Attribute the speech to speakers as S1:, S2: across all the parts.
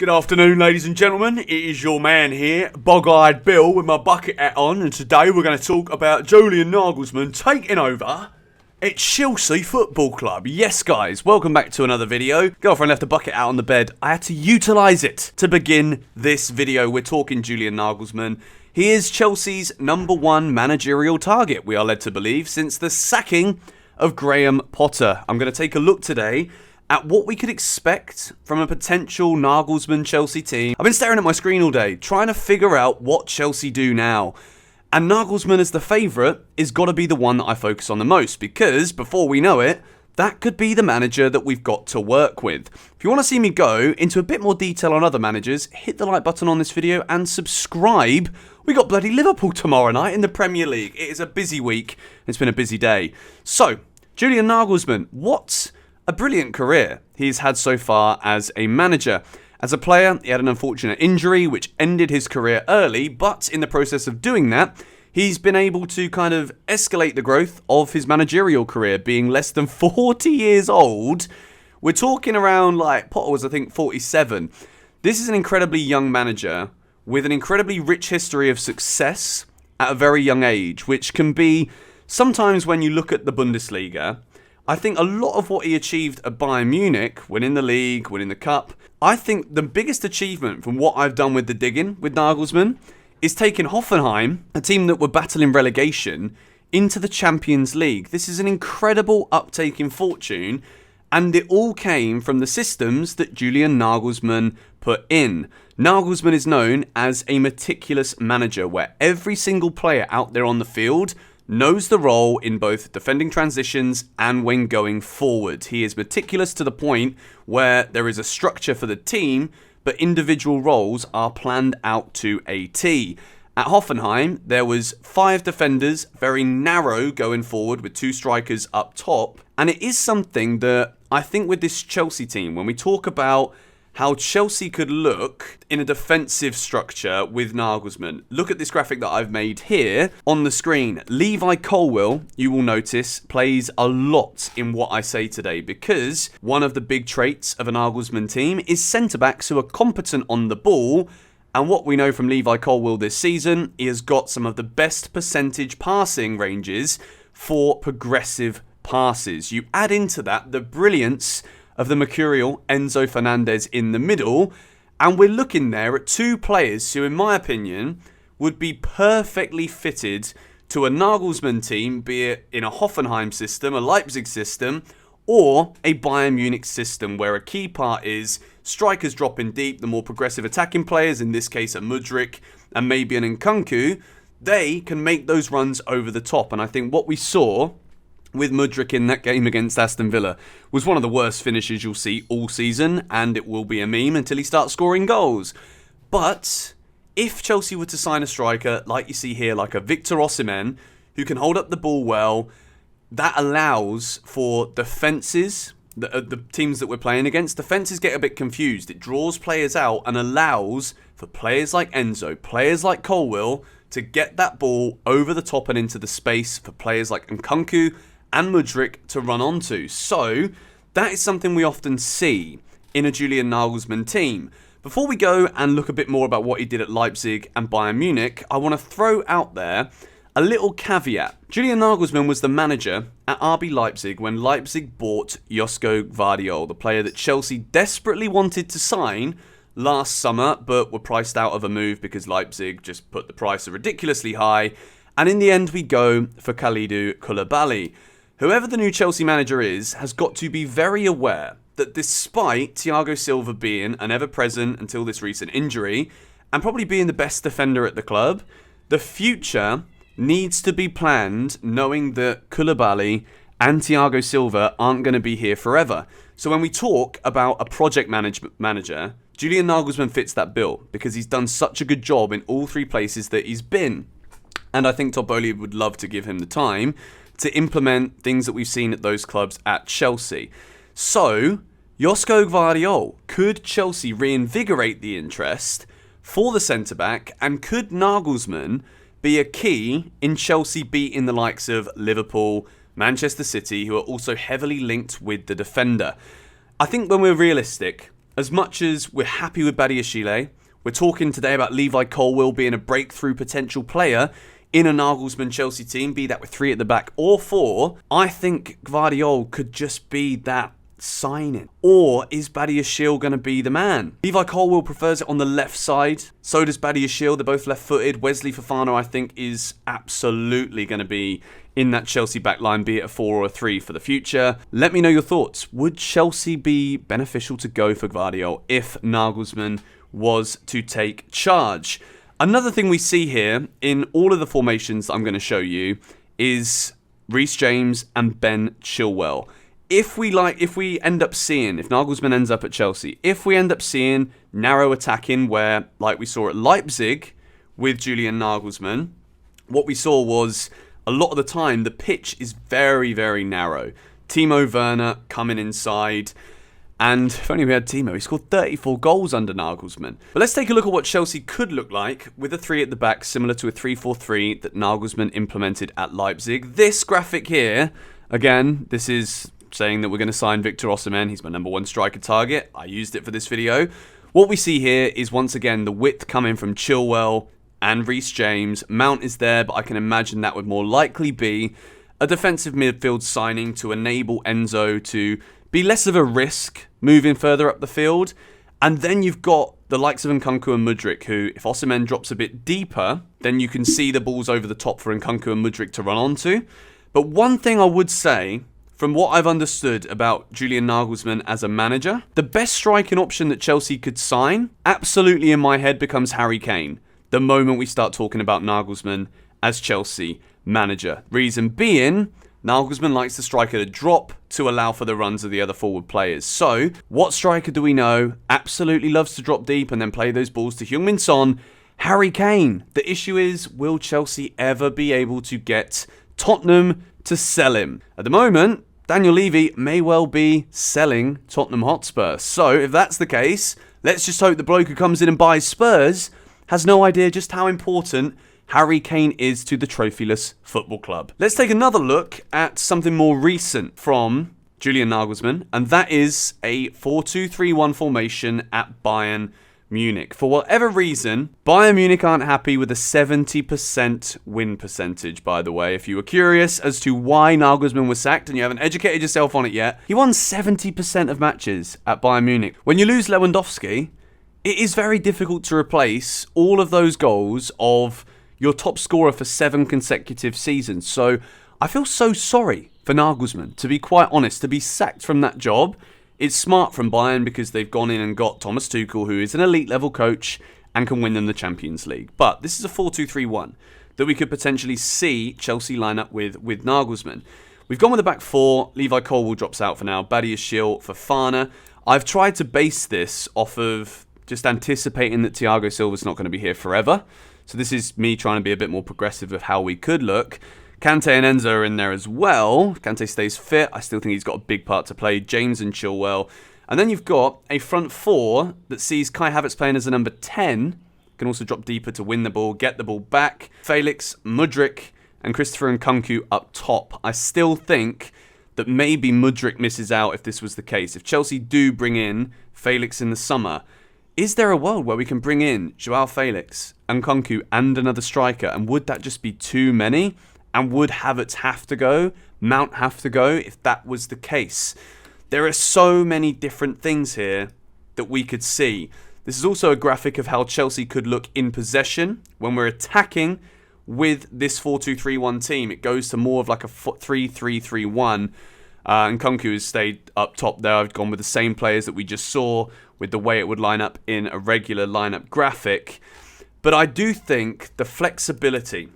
S1: Good afternoon, ladies and gentlemen. It is your man here, Bog-Eyed Bill, with my bucket hat on, and today we're going to talk about Julian Nagelsmann taking over at Chelsea Football Club. Yes, guys, welcome back to another video. Girlfriend left a bucket out on the bed. I had to utilise it to begin this video. We're talking Julian Nagelsmann. He is Chelsea's #1 managerial target, we are led to believe, since the sacking of Graham Potter. I'm going to take a look today at what we could expect from a potential Nagelsmann Chelsea team. I've been staring at my screen all day, trying to figure out what Chelsea do now. And Nagelsmann as the favourite is got to be the one that I focus on the most, because before we know it, that could be the manager that we've got to work with. If you want to see me go into a bit more detail on other managers, hit the like button on this video and subscribe. We got bloody Liverpool tomorrow night in the Premier League. It is a busy week. It's been a busy day. So, Julian Nagelsmann, what a brilliant career he's had so far as a manager. As a player, he had an unfortunate injury which ended his career early, but in the process of doing that, he's been able to kind of escalate the growth of his managerial career, being less than 40 years old. We're talking around, like, Potter was, I think, 47. This is an incredibly young manager with an incredibly rich history of success at a very young age, which can be, sometimes when you look at the Bundesliga, I think a lot of what he achieved at Bayern Munich, winning the league, winning the cup, I think the biggest achievement from what I've done with the digging with Nagelsmann is taking Hoffenheim, a team that were battling relegation, into the Champions League. This is an incredible uptake in fortune, and it all came from the systems that Julian Nagelsmann put in. Nagelsmann is known as a meticulous manager, where every single player out there on the field knows the role in both defending transitions and when going forward. He is meticulous to the point where there is a structure for the team, but individual roles are planned out to a T. At Hoffenheim, there was 5 defenders, very narrow going forward with 2 strikers up top. And it is something that I think with this Chelsea team, when we talk about how Chelsea could look in a defensive structure with Nagelsmann. Look at this graphic that I've made here on the screen. Levi Colwill, you will notice, plays a lot in what I say today, because one of the big traits of a Nagelsmann team is centre-backs who are competent on the ball. And what we know from Levi Colwill this season, he has got some of the best percentage passing ranges for progressive passes. You add into that the brilliance of the Mercurial Enzo Fernandez in the middle, and we're looking there at 2 players who, in my opinion, would be perfectly fitted to a Nagelsmann team, be it in a Hoffenheim system, a Leipzig system, or a Bayern Munich system, where a key part is strikers dropping deep, the more progressive attacking players, in this case a Mudryk and maybe an Nkunku, they can make those runs over the top. And I think what we saw with Mudryk in that game against Aston Villa was one of the worst finishes you'll see all season, and it will be a meme until he starts scoring goals. But if Chelsea were to sign a striker like you see here, like a Victor Osimhen, who can hold up the ball well, that allows for defences, the teams that we're playing against, defences get a bit confused. It draws players out and allows for players like Enzo, players like Colwill, to get that ball over the top and into the space for players like Nkunku and Mudryk to run onto. So that is something we often see in a Julian Nagelsmann team. Before we go and look a bit more about what he did at Leipzig and Bayern Munich, I want to throw out there a little caveat. Julian Nagelsmann was the manager at RB Leipzig when Leipzig bought Josko Gvardiol, the player that Chelsea desperately wanted to sign last summer, but were priced out of a move because Leipzig just put the price ridiculously high. And in the end, we go for Kalidou Koulibaly. Whoever the new Chelsea manager is has got to be very aware that despite Thiago Silva being an ever-present until this recent injury, and probably being the best defender at the club, the future needs to be planned knowing that Koulibaly and Thiago Silva aren't going to be here forever. So when we talk about a project manager, Julian Nagelsmann fits that bill because he's done such a good job in all 3 places that he's been. And I think Todd Boehly would love to give him the time to implement things that we've seen at those clubs at Chelsea. So, Josko Gvardiol, could Chelsea reinvigorate the interest for the centre-back, and could Nagelsmann be a key in Chelsea beating the likes of Liverpool, Manchester City, who are also heavily linked with the defender? I think when we're realistic, as much as we're happy with Badiashile, we're talking today about Levi Colwill being a breakthrough potential player in a Nagelsmann Chelsea team, be that with 3 at the back or 4. I think Gvardiol could just be that signing. Or is Badiashile going to be the man? Levi Colwill prefers it on the left side. So does Badiashile. They're both left-footed. Wesley Fofana, I think, is absolutely going to be in that Chelsea backline, be it a 4 or a 3 for the future. Let me know your thoughts. Would Chelsea be beneficial to go for Gvardiol if Nagelsmann was to take charge? Another thing we see here in all of the formations that I'm going to show you is Reece James and Ben Chilwell. If Nagelsmann ends up at Chelsea, if we end up seeing narrow attacking where, like we saw at Leipzig with Julian Nagelsmann, what we saw was a lot of the time the pitch is very, very narrow. Timo Werner coming inside, and if only we had Timo, he scored 34 goals under Nagelsmann. But let's take a look at what Chelsea could look like with a 3 at the back, similar to a 3-4-3 that Nagelsmann implemented at Leipzig. This graphic here, again, this is saying that we're going to sign Victor Osimhen. He's my number 1 striker target. I used it for this video. What we see here is, once again, the width coming from Chilwell and Reece James. Mount is there, but I can imagine that would more likely be a defensive midfield signing to enable Enzo to be less of a risk moving further up the field. And then you've got the likes of Nkunku and Mudryk, who, if Osimhen drops a bit deeper, then you can see the balls over the top for Nkunku and Mudryk to run onto. But one thing I would say, from what I've understood about Julian Nagelsmann as a manager, the best striking option that Chelsea could sign, absolutely in my head, becomes Harry Kane the moment we start talking about Nagelsmann as Chelsea manager. Reason being, Nagelsmann likes the striker to drop to allow for the runs of the other forward players. So, what striker do we know absolutely loves to drop deep and then play those balls to Heung-min Son? Harry Kane. The issue is, will Chelsea ever be able to get Tottenham to sell him? At the moment, Daniel Levy may well be selling Tottenham Hotspur. So, if that's the case, let's just hope the bloke who comes in and buys Spurs has no idea just how important Harry Kane is to the trophyless football club. Let's take another look at something more recent from Julian Nagelsmann, and that is a 4-2-3-1 formation at Bayern Munich. For whatever reason, Bayern Munich aren't happy with a 70% win percentage, by the way. If you were curious as to why Nagelsmann was sacked and you haven't educated yourself on it yet, he won 70% of matches at Bayern Munich. When you lose Lewandowski, it is very difficult to replace all of those goals of your top scorer for 7 consecutive seasons. So I feel so sorry for Nagelsmann, to be quite honest, to be sacked from that job. It's smart from Bayern because they've gone in and got Thomas Tuchel, who is an elite level coach and can win them the Champions League. But this is a 4-2-3-1 that we could potentially see Chelsea line up with Nagelsmann. We've gone with the back 4. Levi Colwill drops out for now. Badiashile, Fofana. I've tried to base this off of just anticipating that Thiago Silva's not going to be here forever. So this is me trying to be a bit more progressive of how we could look. Kante and Enzo are in there as well. If Kante stays fit, I still think he's got a big part to play. James and Chilwell. And then you've got a front 4 that sees Kai Havertz playing as a number 10. Can also drop deeper to win the ball, get the ball back. Felix, Mudryk, and Christopher Nkunku up top. I still think that maybe Mudryk misses out if this was the case. If Chelsea do bring in Felix in the summer, is there a world where we can bring in Joao Felix, Nkunku, and another striker? And would that just be too many? And would Havertz have to go? Mount have to go if that was the case? There are so many different things here that we could see. This is also a graphic of how Chelsea could look in possession when we're attacking with this 4-2-3-1 team. It goes to more of like a 3-3-3-1. Nkunku has stayed up top there. I've gone with the same players that we just saw with the way it would line up in a regular lineup graphic. But I do think the flexibility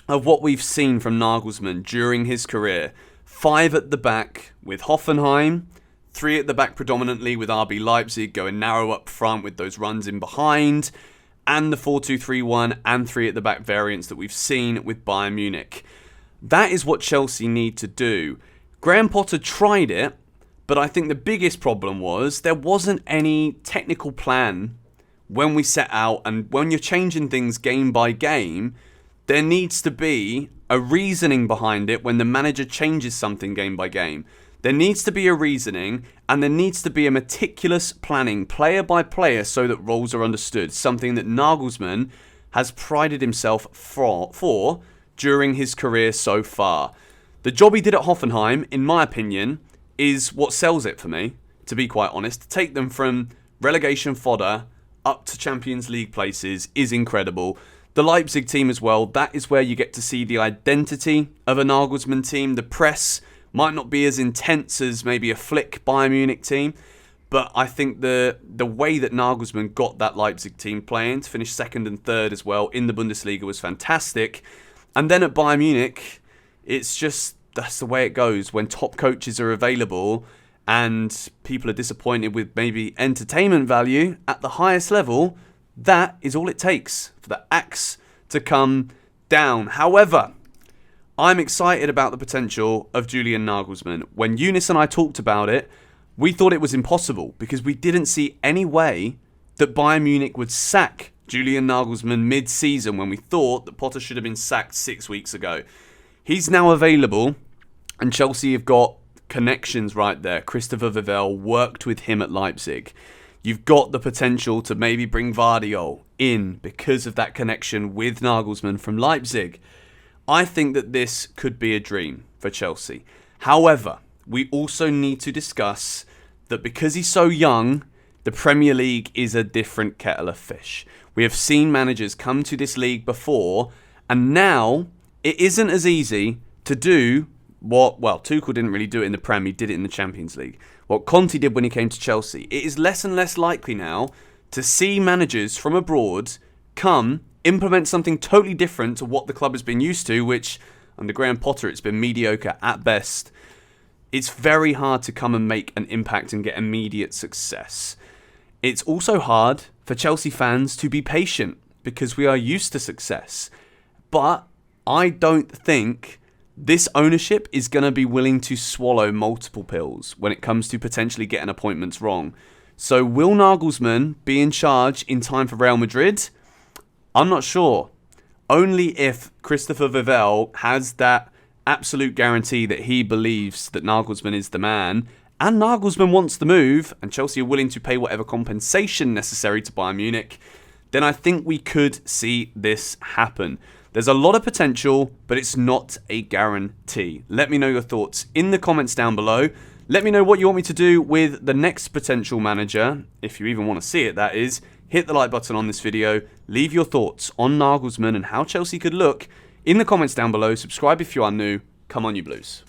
S1: of what we've seen from Nagelsmann during his career, 5 at the back with Hoffenheim, 3 at the back predominantly with RB Leipzig, going narrow up front with those runs in behind, and the 4-2-3-1 and 3 at the back variants that we've seen with Bayern Munich. That is what Chelsea need to do. Graham Potter tried it, but I think the biggest problem was there wasn't any technical plan when we set out, and when you're changing things game by game, there needs to be a reasoning behind it when the manager changes something game by game. There needs to be a reasoning, and there needs to be a meticulous planning, player by player, so that roles are understood. Something that Nagelsmann has prided himself for during his career so far. The job he did at Hoffenheim, in my opinion, is what sells it for me, to be quite honest. To take them from relegation fodder up to Champions League places is incredible. The Leipzig team as well, that is where you get to see the identity of a Nagelsmann team. The press might not be as intense as maybe a Flick Bayern Munich team, but I think the way that Nagelsmann got that Leipzig team playing, to finish second and third as well in the Bundesliga, was fantastic. And then at Bayern Munich, it's just, that's the way it goes. When top coaches are available and people are disappointed with maybe entertainment value at the highest level, that is all it takes for the axe to come down. However, I'm excited about the potential of Julian Nagelsmann. When Eunice and I talked about it, we thought it was impossible because we didn't see any way that Bayern Munich would sack Julian Nagelsmann mid-season, when we thought that Potter should have been sacked 6 weeks ago. He's now available, and Chelsea have got connections right there. Christopher Vivell worked with him at Leipzig. You've got the potential to maybe bring Vardiol in because of that connection with Nagelsmann from Leipzig. I think that this could be a dream for Chelsea. However, we also need to discuss that because he's so young, the Premier League is a different kettle of fish. We have seen managers come to this league before, and now it isn't as easy to do what, well, Tuchel didn't really do it in the Prem, he did it in the Champions League. What Conte did when he came to Chelsea. It is less and less likely now to see managers from abroad come, implement something totally different to what the club has been used to, which under Graham Potter it's been mediocre at best. It's very hard to come and make an impact and get immediate success. It's also hard for Chelsea fans to be patient because we are used to success. But I don't think this ownership is going to be willing to swallow multiple pills when it comes to potentially getting appointments wrong. So will Nagelsmann be in charge in time for Real Madrid? I'm not sure. Only if Christopher Vivell has that absolute guarantee that he believes that Nagelsmann is the man, and Nagelsmann wants the move, and Chelsea are willing to pay whatever compensation necessary to Bayern Munich, then I think we could see this happen. There's a lot of potential, but it's not a guarantee. Let me know your thoughts in the comments down below. Let me know what you want me to do with the next potential manager, if you even want to see it, that is. Hit the like button on this video. Leave your thoughts on Nagelsmann and how Chelsea could look in the comments down below. Subscribe if you are new. Come on, you Blues.